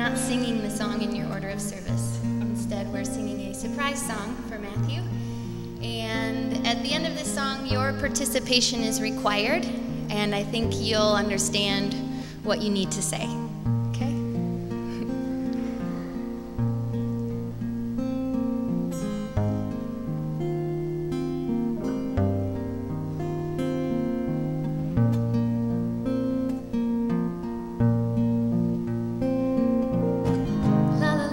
not singing the song in your order of service. Instead, we're singing a surprise song for Matthew. And at the end of this song, your participation is required, and I think you'll understand what you need to say. Okay? La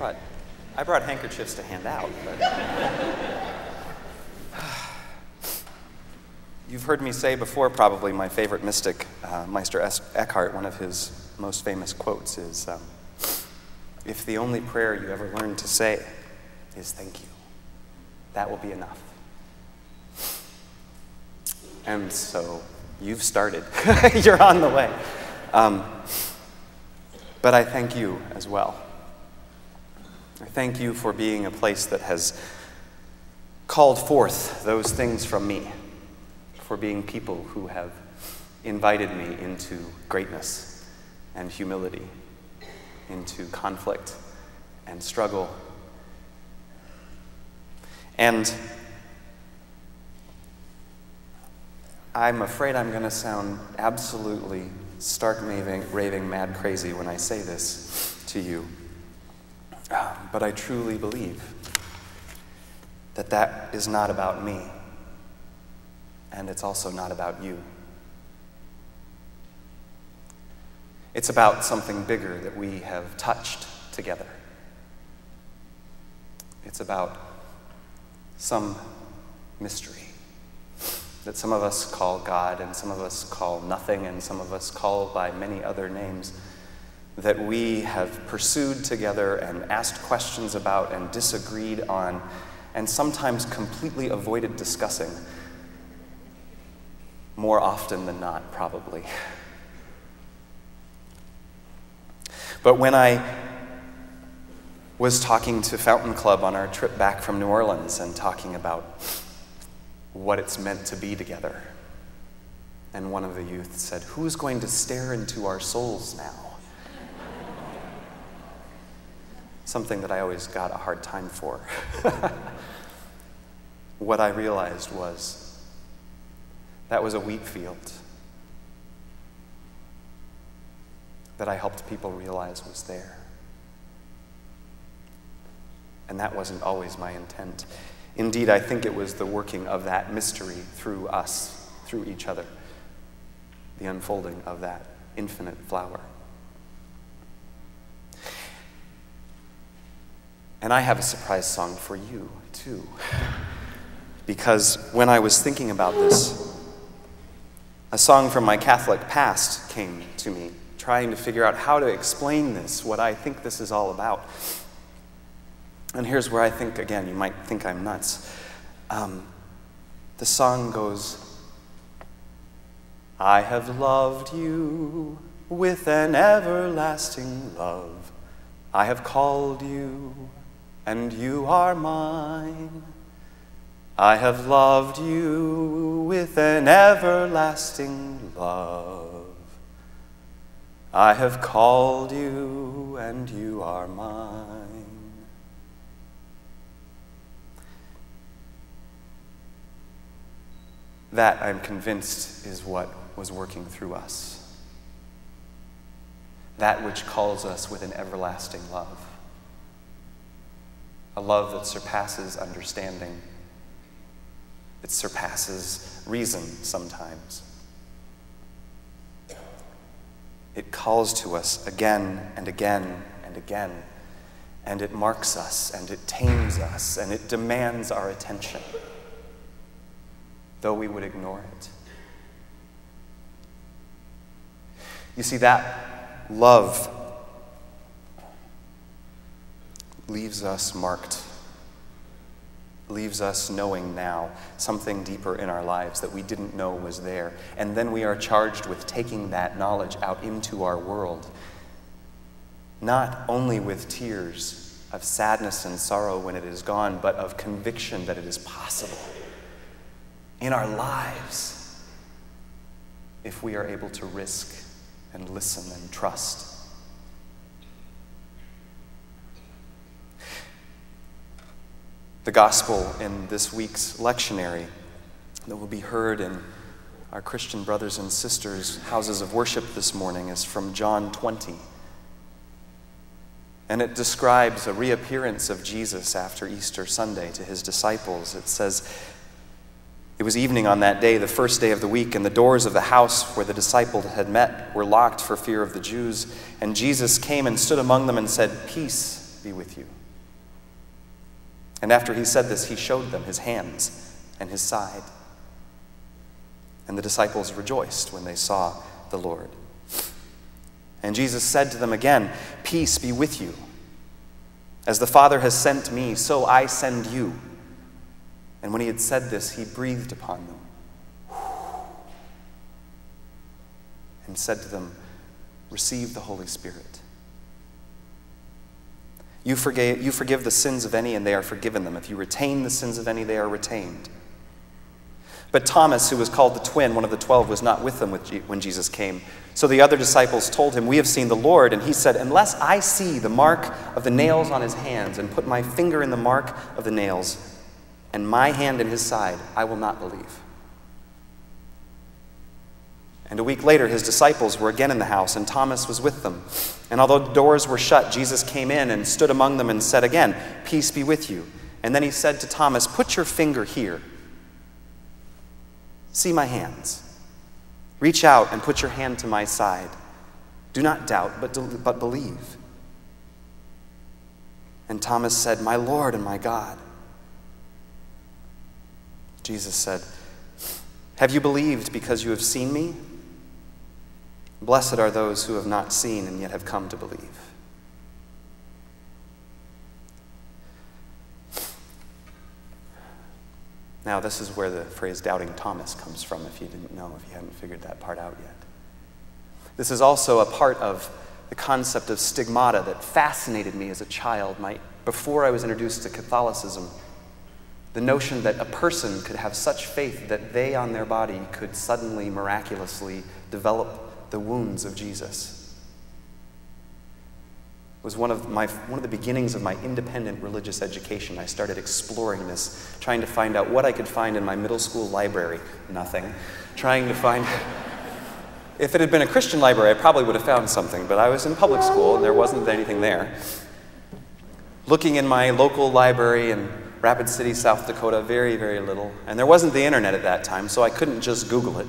I brought handkerchiefs to hand out. But you've heard me say before, probably, my favorite mystic, Meister Eckhart, one of his most famous quotes is, if the only prayer you ever learn to say is thank you, that will be enough. And so you've started. You're on the way. But I thank you as well. I thank you for being a place that has called forth those things from me, for being people who have invited me into greatness and humility, into conflict and struggle. And I'm afraid I'm going to sound absolutely stark raving mad crazy when I say this to you. But I truly believe that that is not about me, and it's also not about you. It's about something bigger that we have touched together. It's about some mystery that some of us call God, and some of us call nothing, and some of us call by many other names, that we have pursued together and asked questions about and disagreed on, and sometimes completely avoided discussing, more often than not, probably. But when I was talking to Fountain Club on our trip back from New Orleans and talking about what it's meant to be together, and one of the youth said, "Who's going to stare into our souls now?" Something that I always got a hard time for. What I realized was that was a wheat field that I helped people realize was there. And that wasn't always my intent. Indeed, I think it was the working of that mystery through us, through each other, the unfolding of that infinite flower. And I have a surprise song for you, too. Because when I was thinking about this, a song from my Catholic past came to me, trying to figure out how to explain this, what I think this is all about. And here's where I think, again, you might think I'm nuts. The song goes, "I have loved you with an everlasting love. I have called you, and you are mine. I have loved you with an everlasting love. I have called you, and you are mine." That, I'm convinced, is what was working through us. That which calls us with an everlasting love. A love that surpasses understanding. It surpasses reason sometimes. It calls to us again and again and again, and it marks us, and it tames us, and it demands our attention, though we would ignore it. You see, that love leaves us marked, leaves us knowing now something deeper in our lives that we didn't know was there. And then we are charged with taking that knowledge out into our world, not only with tears of sadness and sorrow when it is gone, but of conviction that it is possible in our lives if we are able to risk and listen and trust. The gospel in this week's lectionary that will be heard in our Christian brothers and sisters' houses of worship this morning is from John 20. And it describes a reappearance of Jesus after Easter Sunday to his disciples. It says, "It was evening on that day, the first day of the week, and the doors of the house where the disciples had met were locked for fear of the Jews. And Jesus came and stood among them and said, 'Peace be with you." And after he said this, he showed them his hands and his side. And the disciples rejoiced when they saw the Lord. And Jesus said to them again, "Peace be with you. As the Father has sent me, so I send you." And when he had said this, he breathed upon them and said to them, "Receive the Holy Spirit. You forgive the sins of any, and they are forgiven them. If you retain the sins of any, they are retained." But Thomas, who was called the twin, one of the 12, was not with them when Jesus came. So the other disciples told him, "We have seen the Lord." And he said, "Unless I see the mark of the nails on his hands and put my finger in the mark of the nails and my hand in his side, I will not believe." And a week later, his disciples were again in the house, and Thomas was with them. And although the doors were shut, Jesus came in and stood among them and said again, "Peace be with you." And then he said to Thomas, "Put your finger here. See my hands. Reach out and put your hand to my side. Do not doubt, but believe." And Thomas said, "My Lord and my God." Jesus said, "Have you believed because you have seen me? Blessed are those who have not seen and yet have come to believe." Now, this is where the phrase "doubting Thomas" comes from, if you didn't know, if you hadn't figured that part out yet. This is also a part of the concept of stigmata that fascinated me as a child. Before I was introduced to Catholicism, the notion that a person could have such faith that they on their body could suddenly, miraculously develop the wounds of Jesus was one of the beginnings of my independent religious education. I started exploring this, trying to find out what I could find in my middle school library. Nothing. Trying to find... If it had been a Christian library, I probably would have found something, but I was in public school and there wasn't anything there. Looking in my local library in Rapid City, South Dakota, very, very little. And there wasn't the internet at that time, so I couldn't just Google it.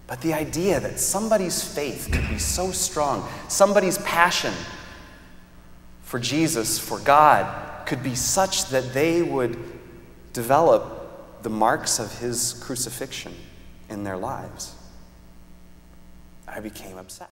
But the idea that somebody's faith could be so strong, somebody's passion for Jesus, for God, could be such that they would develop the marks of his crucifixion in their lives, I became obsessed.